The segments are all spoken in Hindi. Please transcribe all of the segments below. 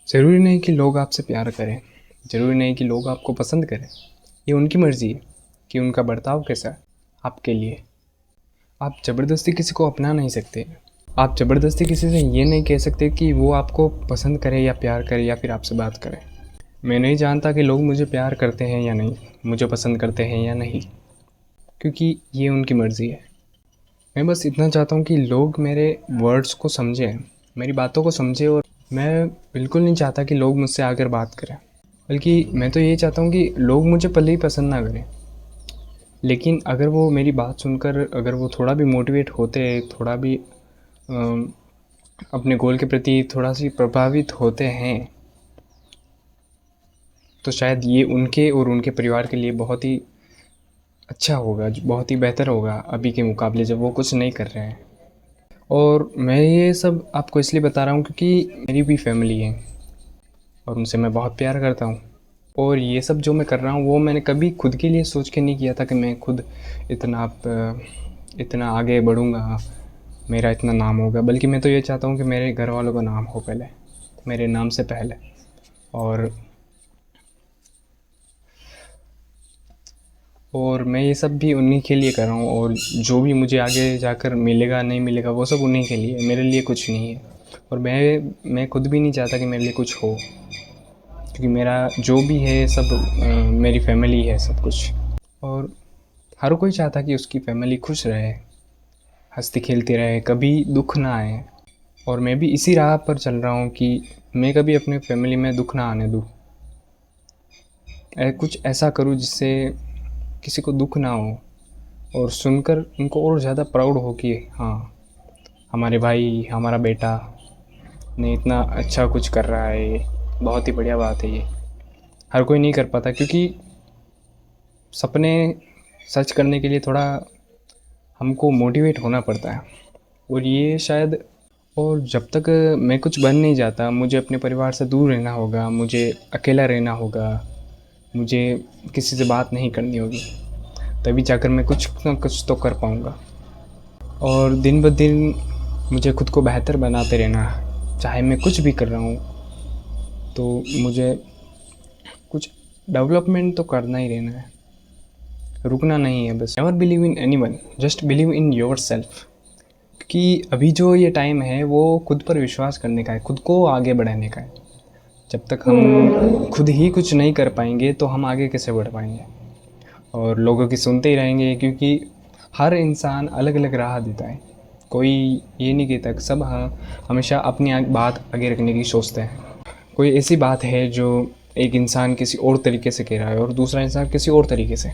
ज़रूरी नहीं कि लोग आपसे प्यार करें, ज़रूरी नहीं कि लोग आपको पसंद करें। ये उनकी मर्ज़ी है कि उनका बर्ताव कैसा है आपके लिए। आप ज़बरदस्ती किसी को अपना नहीं सकते। आप ज़बरदस्ती किसी से ये नहीं कह सकते कि वो आपको पसंद करे या प्यार करे या फिर आपसे बात करे। मैं नहीं जानता कि लोग मुझे प्यार करते हैं या नहीं, मुझे पसंद करते हैं या नहीं, क्योंकि ये उनकी मर्ज़ी है। मैं बस इतना चाहता हूँ कि लोग मेरे वर्ड्स को समझें, मेरी बातों को समझें। और मैं बिल्कुल नहीं चाहता कि लोग मुझसे आकर बात करें, बल्कि मैं तो ये चाहता हूँ कि लोग मुझे भले ही पसंद ना करें, लेकिन अगर वो मेरी बात सुनकर अगर वो थोड़ा भी मोटिवेट होते, थोड़ा भी अपने गोल के प्रति थोड़ा सी प्रभावित होते हैं, तो शायद ये उनके और उनके परिवार के लिए बहुत ही अच्छा होगा, बहुत ही बेहतर होगा अभी के मुकाबले जब वो कुछ नहीं कर रहे हैं। और मैं ये सब आपको इसलिए बता रहा हूँ क्योंकि मेरी भी फैमिली है और उनसे मैं बहुत प्यार करता हूँ। और ये सब जो मैं कर रहा हूँ वो मैंने कभी खुद के लिए सोच के नहीं किया था कि मैं खुद इतना आगे बढ़ूँगा, मेरा इतना नाम होगा। बल्कि मैं तो ये चाहता हूँ कि मेरे घर वालों का नाम हो पहले, मेरे नाम से पहले। और मैं ये सब भी उन्हीं के लिए कर रहा हूँ। और जो भी मुझे आगे जाकर मिलेगा नहीं मिलेगा वो सब उन्हीं के लिए, मेरे लिए कुछ नहीं है। और मैं खुद भी नहीं चाहता कि मेरे लिए कुछ हो, क्योंकि मेरा जो भी है सब मेरी फैमिली है सब कुछ। और हर कोई चाहता कि उसकी फैमिली खुश रहे, हंसती खेलती रहे, कभी दुख ना आए। और मैं भी इसी राह पर चल रहा हूँ कि मैं कभी अपने फैमिली में दुख ना आने दूँ। कुछ ऐसा करूँ जिससे किसी को दुख ना हो और सुनकर उनको और ज़्यादा प्राउड हो कि हाँ, हमारे भाई, हमारा बेटा ने इतना अच्छा कुछ कर रहा है, ये बहुत ही बढ़िया बात है। ये हर कोई नहीं कर पाता, क्योंकि सपने सच करने के लिए थोड़ा हमको मोटिवेट होना पड़ता है। और ये शायद, और जब तक मैं कुछ बन नहीं जाता, मुझे अपने परिवार से दूर रहना होगा, मुझे अकेला रहना होगा, मुझे किसी से बात नहीं करनी होगी, तभी जाकर मैं कुछ ना कुछ तो कर पाऊँगा। और दिन ब दिन मुझे खुद को बेहतर बनाते रहना है। चाहे मैं कुछ भी कर रहा हूँ तो मुझे कुछ डेवलपमेंट तो करना ही रहना है, रुकना नहीं है। बस never believe in anyone, just believe in yourself. कि अभी जो ये टाइम है वो खुद पर विश्वास करने का है, खुद को आगे बढ़ाने का है। जब तक हम खुद ही कुछ नहीं कर पाएंगे तो हम आगे कैसे बढ़ पाएंगे। और लोगों की सुनते ही रहेंगे, क्योंकि हर इंसान अलग अलग राह देता है। कोई ये नहीं कहता, सब हाँ हमेशा अपनी बात आगे रखने की सोचते हैं। कोई ऐसी बात है जो एक इंसान किसी और तरीके से कह रहा है और दूसरा इंसान किसी और तरीके से।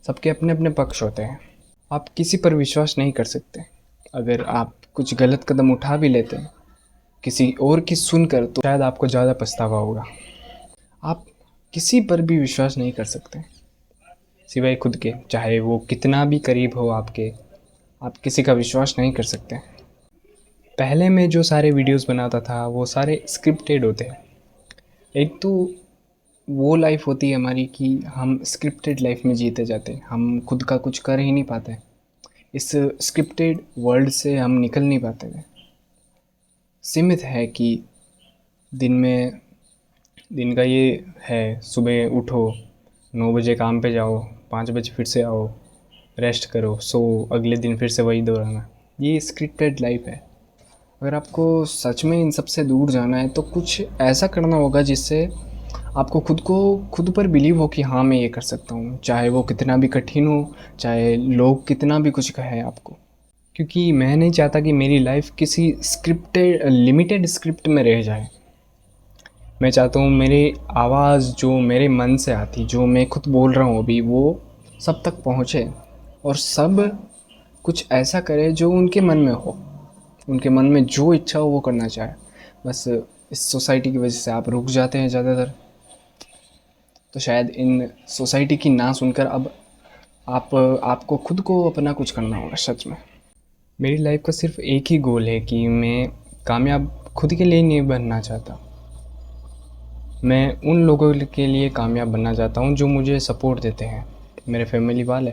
सबके अपने अपने पक्ष होते हैं। आप किसी पर विश्वास नहीं कर सकते। अगर आप कुछ गलत कदम उठा भी लेते हैं किसी और की सुनकर, तो शायद आपको ज़्यादा पछतावा होगा। आप किसी पर भी विश्वास नहीं कर सकते सिवाय खुद के, चाहे वो कितना भी करीब हो आपके। आप किसी का विश्वास नहीं कर सकते। पहले मैं जो सारे वीडियोस बनाता था वो सारे स्क्रिप्टेड होते हैं। एक तो वो लाइफ होती है हमारी कि हम स्क्रिप्टेड लाइफ में जीते जाते हैं, हम खुद का कुछ कर ही नहीं पाते। इस स्क्रिप्टेड वर्ल्ड से हम निकल नहीं पाते थे। सीमित है कि दिन में, दिन का ये है, सुबह उठो, 9 बजे काम पे जाओ, 5 बजे फिर से आओ, रेस्ट करो, सो, अगले दिन फिर से वही दोहराना। ये स्क्रिप्टेड लाइफ है। अगर आपको सच में इन सब से दूर जाना है तो कुछ ऐसा करना होगा जिससे आपको खुद पर बिलीव हो कि हाँ मैं ये कर सकता हूँ, चाहे वो कितना भी कठिन हो, चाहे लोग कितना भी कुछ कहें आपको। क्योंकि मैं नहीं चाहता कि मेरी लाइफ किसी स्क्रिप्टेड लिमिटेड स्क्रिप्ट में रह जाए। मैं चाहता हूँ मेरी आवाज़ जो मेरे मन से आती, जो मैं खुद बोल रहा हूँ अभी, वो सब तक पहुँचे और सब कुछ ऐसा करे जो उनके मन में हो, उनके मन में जो इच्छा हो वो करना चाहे। बस इस सोसाइटी की वजह से आप रुक जाते हैं ज़्यादातर। तो शायद इन सोसाइटी की ना सुनकर अब आपको खुद को अपना कुछ करना होगा सच में। मेरी लाइफ का सिर्फ एक ही गोल है कि मैं कामयाब खुद के लिए नहीं बनना चाहता। मैं उन लोगों के लिए कामयाब बनना चाहता हूँ जो मुझे सपोर्ट देते हैं, मेरे फैमिली वाले।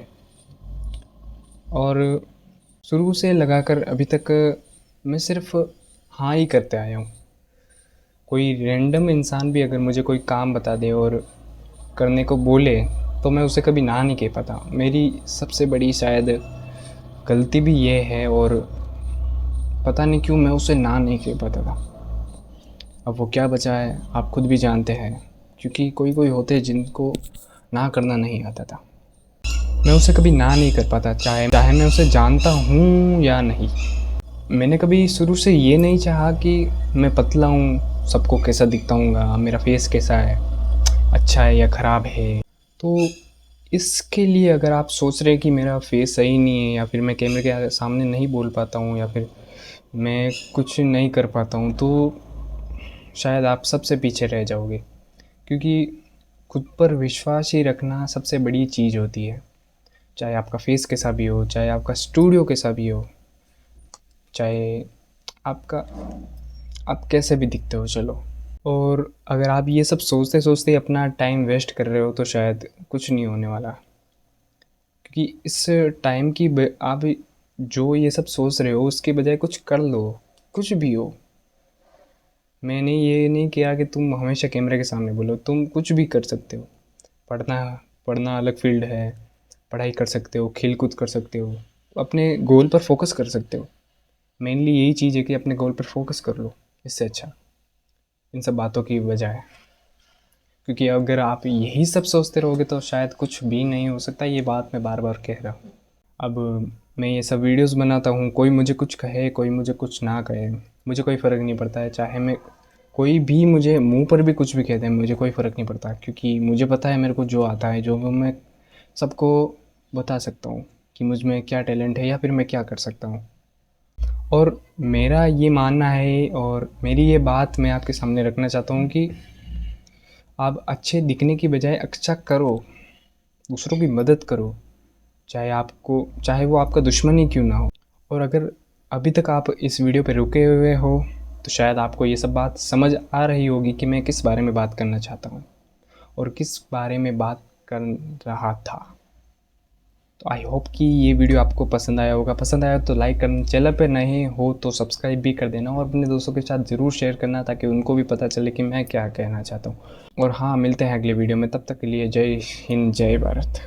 और शुरू से लगाकर अभी तक मैं सिर्फ हाँ ही करते आया हूँ। कोई रैंडम इंसान भी अगर मुझे कोई काम बता दे और करने को बोले तो मैं उसे कभी ना नहीं कह पाता। मेरी सबसे बड़ी शायद गलती भी ये है, और पता नहीं क्यों मैं उसे ना नहीं कह पाता था। अब वो क्या बचा है आप खुद भी जानते हैं, क्योंकि कोई कोई होते हैं जिनको ना करना नहीं आता था। मैं उसे कभी ना नहीं कर पाता, चाहे चाहे मैं उसे जानता हूँ या नहीं। मैंने कभी शुरू से ये नहीं चाहा कि मैं पतला हूँ, सबको कैसा दिखता हूँगा, मेरा फेस कैसा है, अच्छा है या ख़राब है। तो इसके लिए अगर आप सोच रहे हैं कि मेरा फेस सही नहीं है, या फिर मैं कैमरे के सामने नहीं बोल पाता हूँ, या फिर मैं कुछ नहीं कर पाता हूँ, तो शायद आप सबसे पीछे रह जाओगे। क्योंकि खुद पर विश्वास ही रखना सबसे बड़ी चीज़ होती है। चाहे आपका फेस कैसा भी हो, चाहे आपका स्टूडियो कैसा भी हो, चाहे आपका आप कैसे भी दिखते हो, चलो। और अगर आप ये सब सोचते सोचते अपना टाइम वेस्ट कर रहे हो तो शायद कुछ नहीं होने वाला। क्योंकि इस टाइम की आप जो ये सब सोच रहे हो उसके बजाय कुछ कर लो, कुछ भी हो। मैंने ये नहीं किया कि तुम हमेशा कैमरे के सामने बोलो, तुम कुछ भी कर सकते हो। पढ़ना पढ़ना अलग फील्ड है, पढ़ाई कर सकते हो, खेल कूद कर सकते हो, अपने गोल पर फोकस कर सकते हो। मेनली यही चीज़ है कि अपने गोल पर फोकस कर लो, इससे अच्छा इन सब बातों की बजाय। क्योंकि अगर आप यही सब सोचते रहोगे तो शायद कुछ भी नहीं हो सकता। ये बात मैं बार बार कह रहा हूँ। अब मैं ये सब वीडियोस बनाता हूँ, कोई मुझे कुछ कहे कोई मुझे कुछ ना कहे, मुझे कोई फ़र्क नहीं पड़ता है। चाहे मैं कोई भी मुझे मुंह पर भी कुछ भी कह दे, मुझे कोई फ़र्क नहीं पड़ता। क्योंकि मुझे पता है मेरे को जो आता है, जो मैं सबको बता सकता हूँ कि मुझ में क्या टैलेंट है या फिर मैं क्या कर सकता हूँ। और मेरा ये मानना है और मेरी ये बात मैं आपके सामने रखना चाहता हूँ कि आप अच्छे दिखने की बजाय अच्छा करो, दूसरों की मदद करो, चाहे वो आपका दुश्मन ही क्यों ना हो। और अगर अभी तक आप इस वीडियो पे रुके हुए हो तो शायद आपको ये सब बात समझ आ रही होगी कि मैं किस बारे में बात करना चाहता हूँ और किस बारे में बात कर रहा था। तो आई होप कि ये वीडियो आपको पसंद आया होगा। पसंद आया तो लाइक करना, चैनल पे नए हो तो सब्सक्राइब भी कर देना, और अपने दोस्तों के साथ ज़रूर शेयर करना ताकि उनको भी पता चले कि मैं क्या कहना चाहता हूँ। और हाँ, मिलते हैं अगले वीडियो में, तब तक के लिए जय हिंद जय भारत।